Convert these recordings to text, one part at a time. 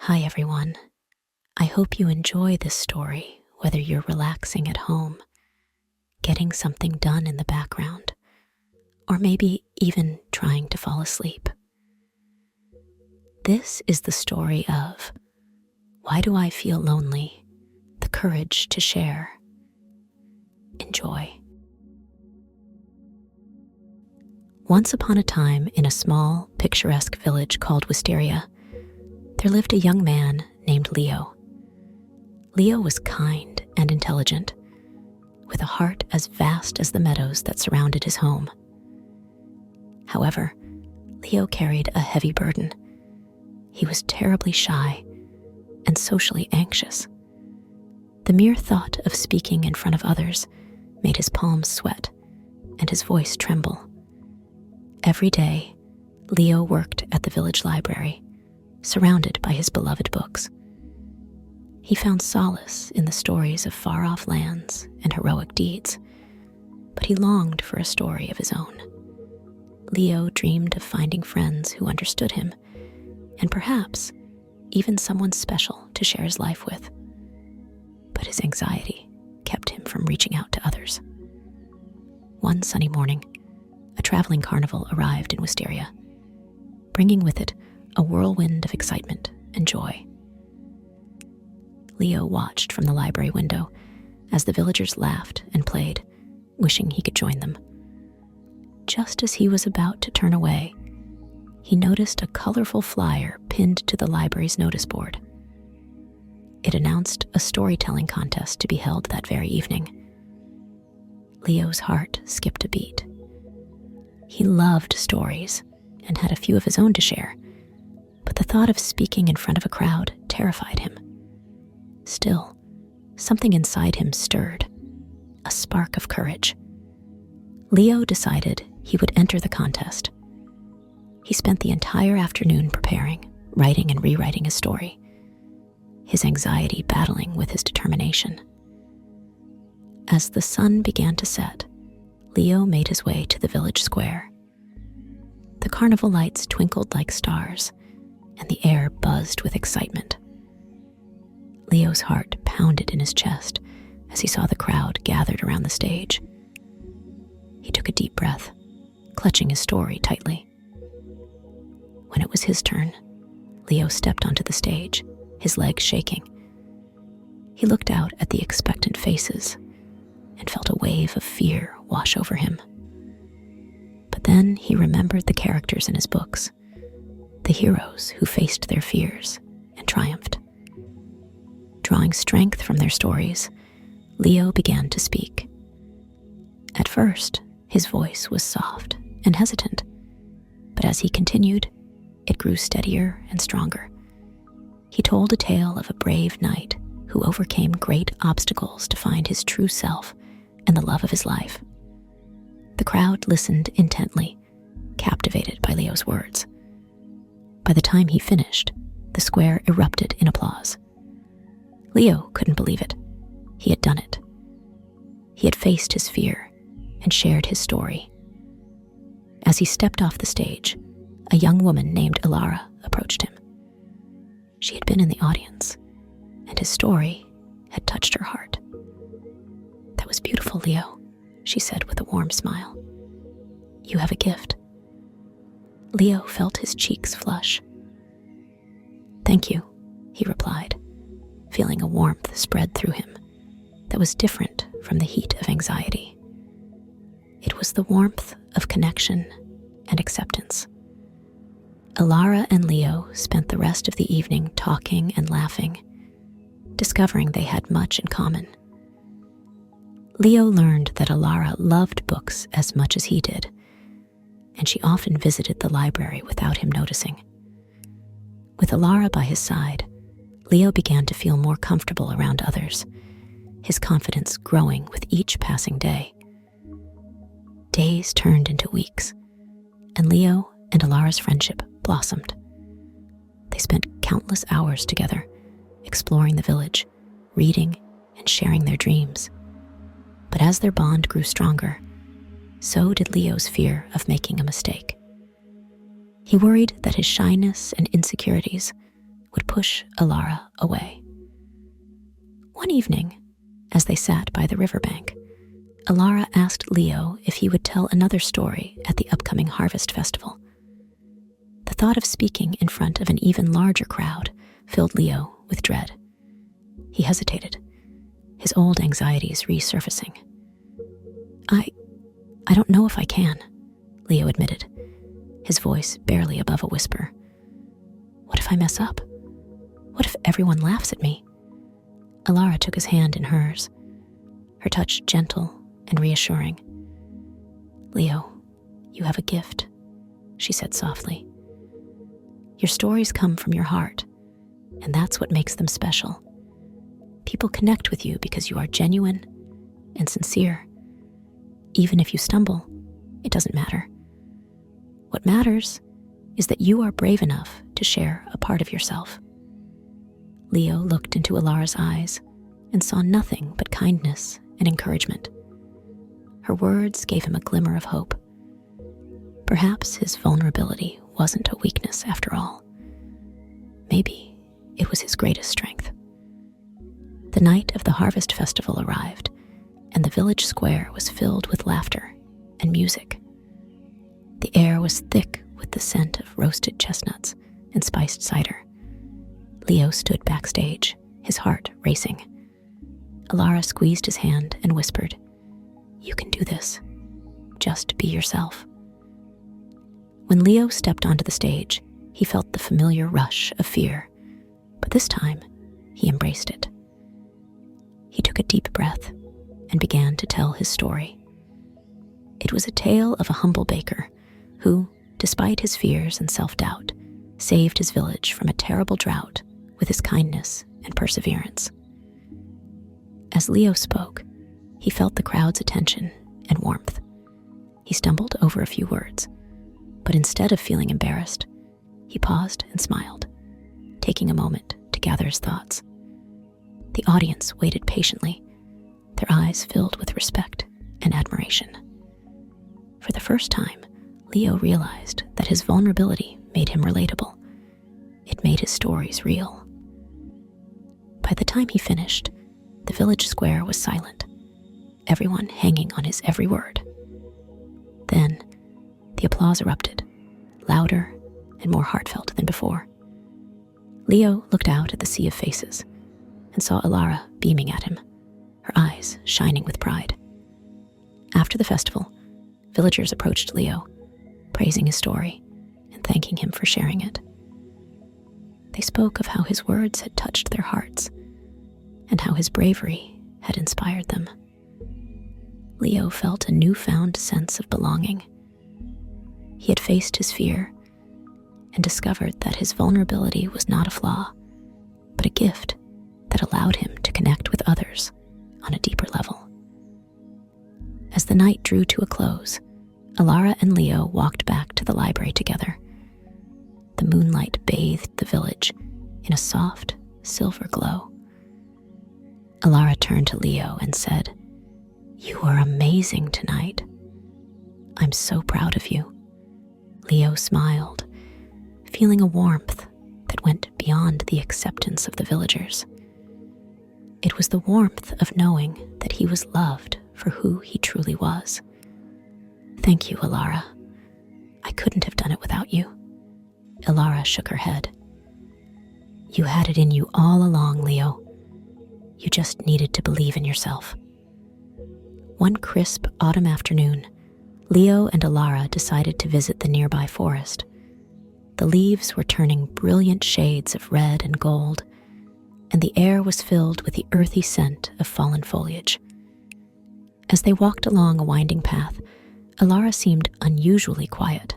Hi everyone. I hope you enjoy this story, whether you're relaxing at home, getting something done in the background, or maybe even trying to fall asleep. This is the story of Why Do I Feel Lonely? The Courage to Share. Enjoy. Once upon a time, in a small, picturesque village called Wisteria, there lived a young man named Leo. Leo was kind and intelligent, with a heart as vast as the meadows that surrounded his home. However, Leo carried a heavy burden. He was terribly shy and socially anxious. The mere thought of speaking in front of others made his palms sweat and his voice tremble. Every day, Leo worked at the village library, surrounded by his beloved books. He found solace in the stories of far-off lands and heroic deeds, but he longed for a story of his own. Leo dreamed of finding friends who understood him, and perhaps even someone special to share his life with. But his anxiety kept him from reaching out to others. One sunny morning, a traveling carnival arrived in Wisteria, bringing with it a whirlwind of excitement and joy. Leo watched from the library window as the villagers laughed and played, wishing he could join them. Just as he was about to turn away, he noticed a colorful flyer pinned to the library's notice board. It announced a storytelling contest to be held that very evening. Leo's heart skipped a beat. He loved stories and had a few of his own to share, but the thought of speaking in front of a crowd terrified him. Still, something inside him stirred, a spark of courage. Leo decided he would enter the contest. He spent the entire afternoon preparing, writing and rewriting his story, his anxiety battling with his determination. As the sun began to set, Leo made his way to the village square. The carnival lights twinkled like stars, and the air buzzed with excitement. Leo's heart pounded in his chest as he saw the crowd gathered around the stage. He took a deep breath, clutching his story tightly. When it was his turn, Leo stepped onto the stage, his legs shaking. He looked out at the expectant faces and felt a wave of fear wash over him. But then he remembered the characters in his books, the heroes who faced their fears and triumphed. Drawing strength from their stories, Leo began to speak. At first, his voice was soft and hesitant, but as he continued, it grew steadier and stronger. He told a tale of a brave knight who overcame great obstacles to find his true self and the love of his life. The crowd listened intently, captivated by Leo's words. By the time he finished, the square erupted in applause. Leo couldn't believe it. He had done it. He had faced his fear and shared his story. As he stepped off the stage, a young woman named Elara approached him. She had been in the audience, and his story had touched her heart. "That was beautiful, Leo," she said with a warm smile. "You have a gift." Leo felt his cheeks flush. "Thank you," he replied, feeling a warmth spread through him that was different from the heat of anxiety. It was the warmth of connection and acceptance. Elara and Leo spent the rest of the evening talking and laughing, discovering they had much in common. Leo learned that Elara loved books as much as he did, and she often visited the library without him noticing. With Elara by his side, Leo began to feel more comfortable around others, his confidence growing with each passing day. Days turned into weeks, and Leo and Elara's friendship blossomed. They spent countless hours together, exploring the village, reading, and sharing their dreams. But as their bond grew stronger, so did Leo's fear of making a mistake. He worried that his shyness and insecurities would push Elara away. One evening, as they sat by the riverbank, Elara asked Leo if he would tell another story at the upcoming harvest festival. The thought of speaking in front of an even larger crowd filled Leo with dread. He hesitated, his old anxieties resurfacing. I don't know if I can, Leo admitted, his voice barely above a whisper. What if I mess up? What if everyone laughs at me? Elara took his hand in hers, her touch gentle and reassuring. Leo, you have a gift, she said softly. Your stories come from your heart, and that's what makes them special. People connect with you because you are genuine and sincere. Even if you stumble, it doesn't matter. What matters is that you are brave enough to share a part of yourself. Leo looked into Elara's eyes and saw nothing but kindness and encouragement. Her words gave him a glimmer of hope. Perhaps his vulnerability wasn't a weakness after all. Maybe it was his greatest strength. The night of the harvest festival arrived, and the village square was filled with laughter and music. The air was thick with the scent of roasted chestnuts and spiced cider. Leo stood backstage, his heart racing. Elara squeezed his hand and whispered, "You can do this. Just be yourself." When Leo stepped onto the stage, he felt the familiar rush of fear, but this time he embraced it. He took a deep breath and began to tell his story. It was a tale of a humble baker who, despite his fears and self-doubt, saved his village from a terrible drought with his kindness and perseverance. As Leo spoke, he felt the crowd's attention and warmth. He stumbled over a few words, but instead of feeling embarrassed, he paused and smiled, taking a moment to gather his thoughts. The audience waited patiently, their eyes filled with respect and admiration. For the first time, Leo realized that his vulnerability made him relatable. It made his stories real. By the time he finished, the village square was silent, everyone hanging on his every word. Then, the applause erupted, louder and more heartfelt than before. Leo looked out at the sea of faces and saw Elara beaming at him, her eyes shining with pride. After the festival, villagers approached Leo, praising his story and thanking him for sharing it. They spoke of how his words had touched their hearts and how his bravery had inspired them. Leo felt a newfound sense of belonging. He had faced his fear and discovered that his vulnerability was not a flaw, but a gift that allowed him to connect with others on a deeper level. As the night drew to a close, Elara and Leo walked back to the library together. The moonlight bathed the village in a soft, silver glow. Elara turned to Leo and said, "You are amazing tonight. I'm so proud of you." Leo smiled, feeling a warmth that went beyond the acceptance of the villagers. It was the warmth of knowing that he was loved for who he truly was. "Thank you, Elara. I couldn't have done it without you." Elara shook her head. "You had it in you all along, Leo. You just needed to believe in yourself." One crisp autumn afternoon, Leo and Elara decided to visit the nearby forest. The leaves were turning brilliant shades of red and gold, and the air was filled with the earthy scent of fallen foliage. As they walked along a winding path, Elara seemed unusually quiet.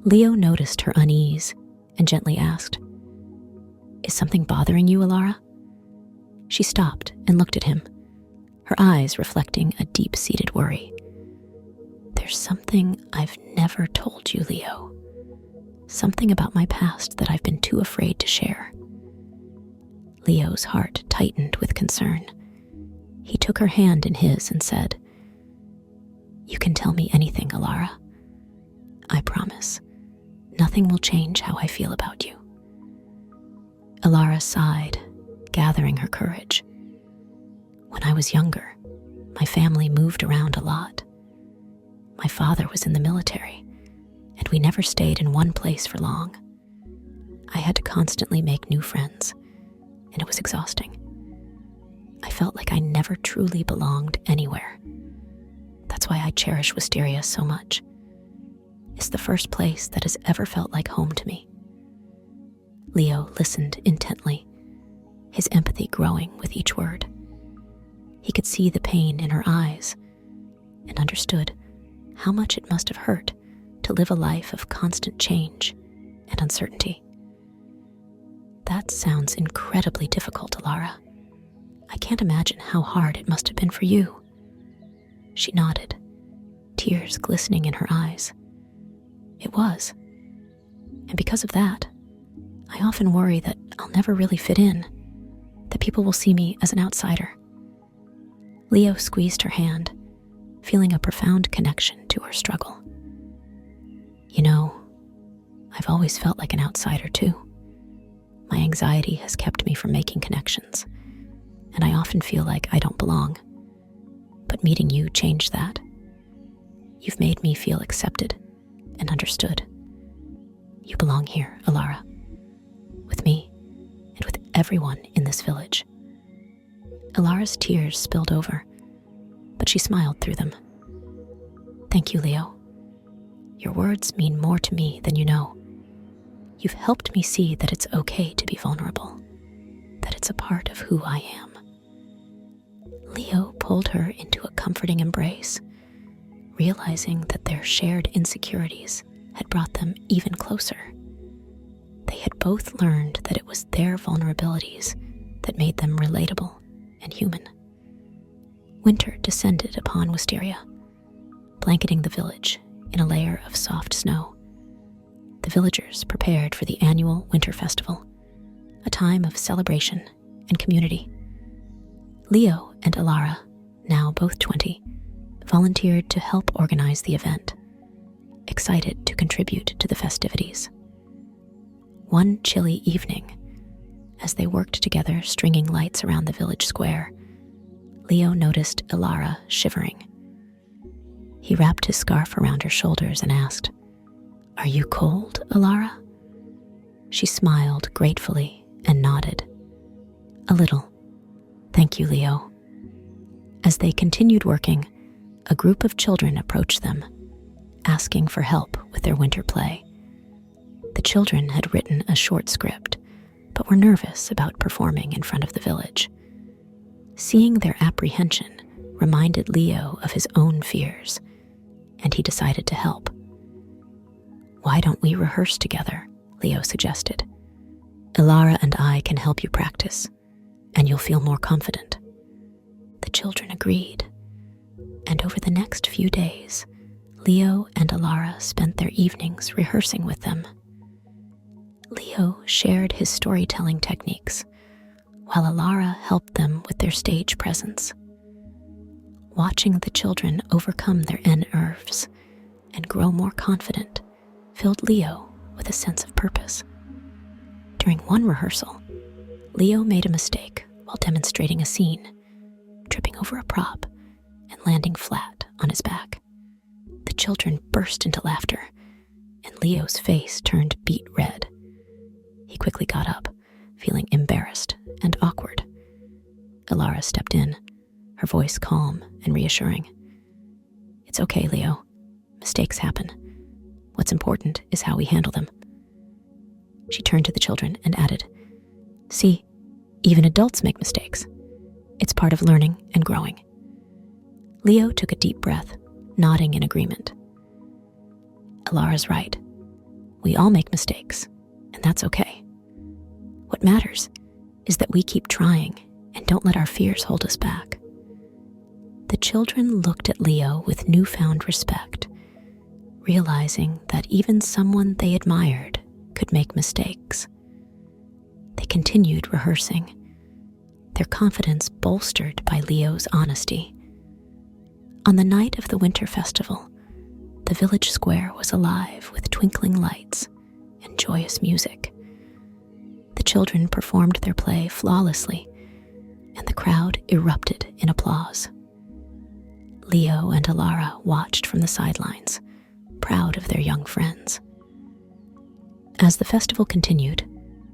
Leo noticed her unease and gently asked, "Is something bothering you, Elara?" She stopped and looked at him, her eyes reflecting a deep-seated worry. "There's something I've never told you, Leo. Something about my past that I've been too afraid to share." Leo's heart tightened with concern. He took her hand in his and said, "You can tell me anything, Elara. I promise, nothing will change how I feel about you." Elara sighed, gathering her courage. When I was younger, my family moved around a lot. My father was in the military, and we never stayed in one place for long. I had to constantly make new friends, and it was exhausting. I felt like I never truly belonged anywhere. That's why I cherish Wisteria so much. It's the first place that has ever felt like home to me. Leo listened intently, his empathy growing with each word. He could see the pain in her eyes and understood how much it must have hurt to live a life of constant change and uncertainty. That sounds incredibly difficult, Elara. I can't imagine how hard it must have been for you. She nodded, tears glistening in her eyes. It was. And because of that, I often worry that I'll never really fit in, that people will see me as an outsider. Leo squeezed her hand, feeling a profound connection to her struggle. You know, I've always felt like an outsider too. My anxiety has kept me from making connections, and I often feel like I don't belong. But meeting you changed that. You've made me feel accepted and understood. You belong here, Elara, with me and with everyone in this village. Elara's tears spilled over, but she smiled through them. Thank you, Leo. Your words mean more to me than you know. You've helped me see that it's okay to be vulnerable, that it's a part of who I am. Leo pulled her into a comforting embrace, realizing that their shared insecurities had brought them even closer. They had both learned that it was their vulnerabilities that made them relatable and human. Winter descended upon Wisteria, blanketing the village in a layer of soft snow. The villagers prepared for the annual winter festival, a time of celebration and community. Leo and Elara, now both 20, volunteered to help organize the event, excited to contribute to the festivities. One chilly evening, as they worked together stringing lights around the village square, Leo noticed Elara shivering. He wrapped his scarf around her shoulders and asked, "Are you cold, Elara?" She smiled gratefully and nodded. "A little. Thank you, Leo." As they continued working, a group of children approached them, asking for help with their winter play. The children had written a short script, but were nervous about performing in front of the village. Seeing their apprehension reminded Leo of his own fears, and he decided to help. "Why don't we rehearse together?" Leo suggested. "Elara and I can help you practice, and you'll feel more confident." The children agreed, and over the next few days, Leo and Elara spent their evenings rehearsing with them. Leo shared his storytelling techniques, while Elara helped them with their stage presence. Watching the children overcome their nerves and grow more confident filled Leo with a sense of purpose. During one rehearsal, Leo made a mistake while demonstrating a scene, tripping over a prop and landing flat on his back. The children burst into laughter, and Leo's face turned beet red. He quickly got up, feeling embarrassed and awkward. Elara stepped in, her voice calm and reassuring. "It's okay, Leo. Mistakes happen. What's important is how we handle them." She turned to the children and added, "See, even adults make mistakes. It's part of learning and growing." Leo took a deep breath, nodding in agreement. "Elara's right. We all make mistakes, and that's okay. What matters is that we keep trying and don't let our fears hold us back." The children looked at Leo with newfound respect, realizing that even someone they admired could make mistakes. They continued rehearsing, their confidence bolstered by Leo's honesty. On the night of the winter festival, the village square was alive with twinkling lights and joyous music. The children performed their play flawlessly, and the crowd erupted in applause. Leo and Elara watched from the sidelines, proud of their young friends. As the festival continued,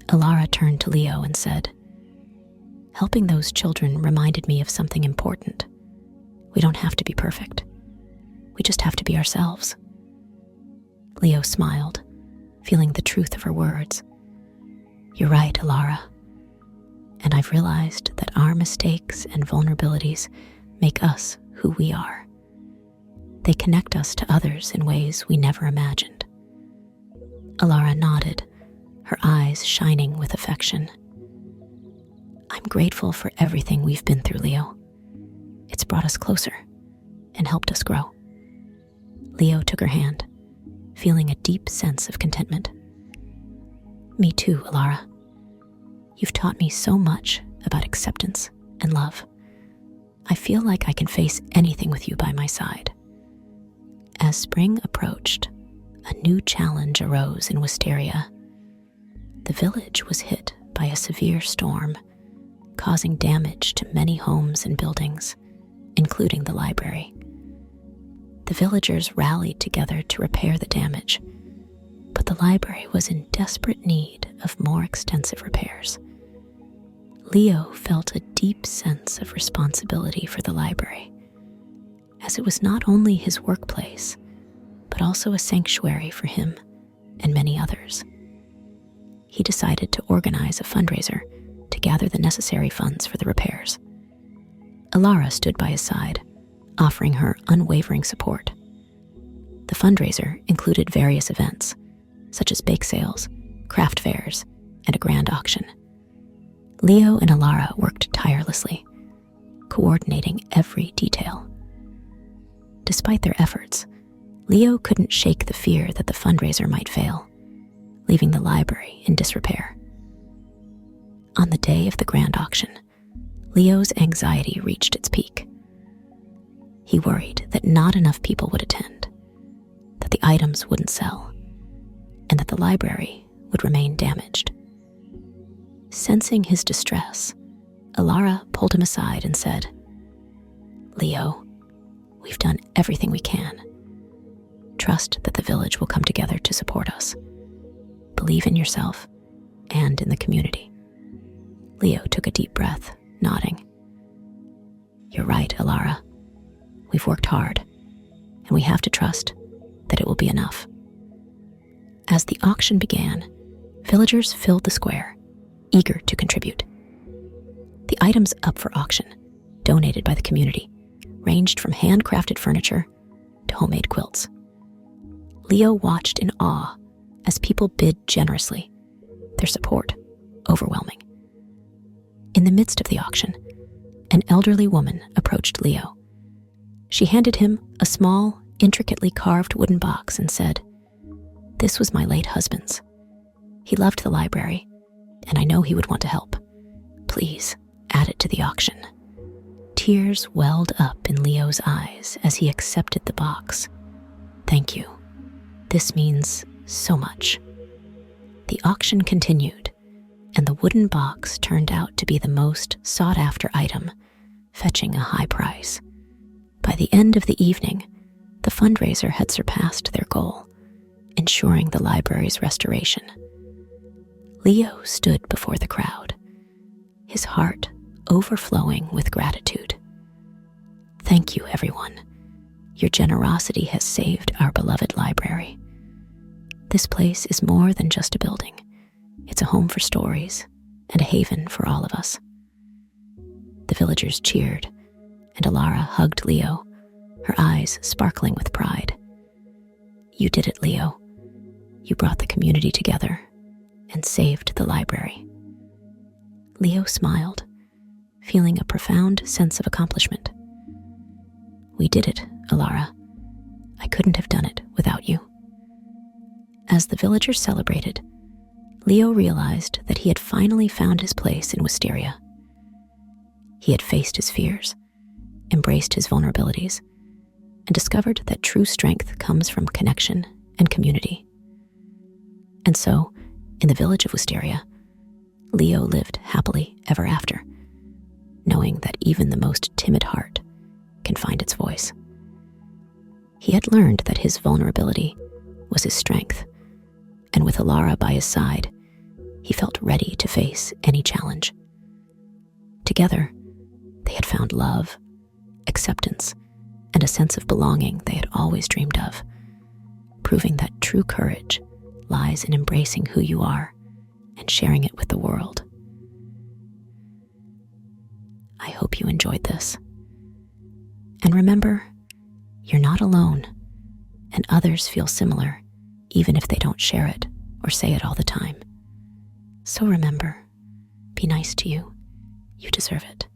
Elara turned to Leo and said, "Helping those children reminded me of something important. We don't have to be perfect. We just have to be ourselves." Leo smiled, feeling the truth of her words. "You're right, Elara. And I've realized that our mistakes and vulnerabilities make us who we are. They connect us to others in ways we never imagined." Elara nodded, her eyes shining with affection. "I'm grateful for everything we've been through, Leo. It's brought us closer and helped us grow." Leo took her hand, feeling a deep sense of contentment. "Me too, Elara. You've taught me so much about acceptance and love. I feel like I can face anything with you by my side." As spring approached, a new challenge arose in Wisteria. The village was hit by a severe storm, causing damage to many homes and buildings, including the library. The villagers rallied together to repair the damage, but the library was in desperate need of more extensive repairs. Leo felt a deep sense of responsibility for the library, as it was not only his workplace, but also a sanctuary for him and many others. He decided to organize a fundraiser to gather the necessary funds for the repairs. Elara stood by his side, offering her unwavering support. The fundraiser included various events, such as bake sales, craft fairs, and a grand auction. Leo and Elara worked tirelessly, coordinating every detail. Despite their efforts, Leo couldn't shake the fear that the fundraiser might fail, leaving the library in disrepair. On the day of the grand auction, Leo's anxiety reached its peak. He worried that not enough people would attend, that the items wouldn't sell, and that the library would remain damaged. Sensing his distress, Elara pulled him aside and said, "Leo, we've done everything we can. Trust that the village will come together to support us. Believe in yourself and in the community." Leo took a deep breath, nodding. "You're right, Elara. We've worked hard, and we have to trust that it will be enough." As the auction began, villagers filled the square, eager to contribute. The items up for auction, donated by the community, ranged from handcrafted furniture to homemade quilts. Leo watched in awe as people bid generously, their support overwhelming. In the midst of the auction, an elderly woman approached Leo. She handed him a small, intricately carved wooden box and said, "This was my late husband's. He loved the library, and I know he would want to help. Please add it to the auction." Tears welled up in Leo's eyes as he accepted the box. "Thank you. This means so much." The auction continued, and the wooden box turned out to be the most sought-after item, fetching a high price. By the end of the evening, the fundraiser had surpassed their goal, ensuring the library's restoration. Leo stood before the crowd, his heart overflowing with gratitude. "Thank you, everyone. Your generosity has saved our beloved library. This place is more than just a building. It's a home for stories and a haven for all of us." The villagers cheered, and Elara hugged Leo, her eyes sparkling with pride. "You did it, Leo. You brought the community together and saved the library." Leo smiled, feeling a profound sense of accomplishment. "We did it, Elara. I couldn't have done it without you." As the villagers celebrated, Leo realized that he had finally found his place in Wisteria. He had faced his fears, embraced his vulnerabilities, and discovered that true strength comes from connection and community. And so, in the village of Wisteria, Leo lived happily ever after, knowing that even the most timid heart can find its voice. He had learned that his vulnerability was his strength, and with Elara by his side, he felt ready to face any challenge. Together, they had found love, acceptance, and a sense of belonging they had always dreamed of, proving that true courage lies in embracing who you are and sharing it with the world. I hope you enjoyed this. And remember, you're not alone, and others feel similar, even if they don't share it or say it all the time. So remember, be nice to you. You deserve it.